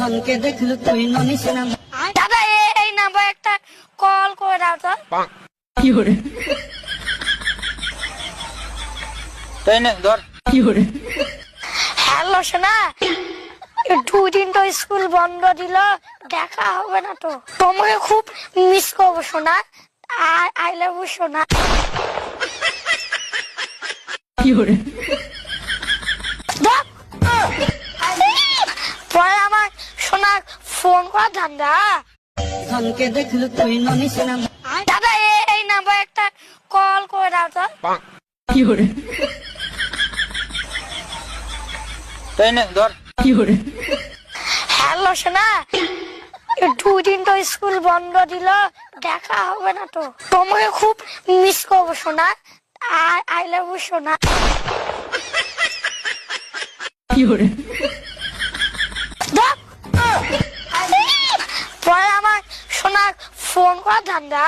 ধনকে দেখলু তুই ননিস না। দাদা এই নাম্বার একটা কল করে দাও তো। কি করে তাই না ধর কি করে হ্যালো সোনা, 2 দিন তো স্কুল বন্ধ দিল, দেখা হবে না তো। তোমাকে খুব মিস করবো সোনা। আই লাভ ইউ সোনা। কি করে পরে আমার সোনা ফোন করা ধান্দা। ধনকে দেখলু তুই ননিস না। দাদা এই নাম্বার একটা কল করে দাও তো। কি করে তাই না ধর কি করে হ্যালো সোনা, 2 দিন তো স্কুল বন্ধ দিল, দেখা হবে না তো। তোমাকে খুব মিস করবো সোনা। আই লাভ ইউ সোনা। কি করে পরে আমার সোনা ফোন করা ধান্দা।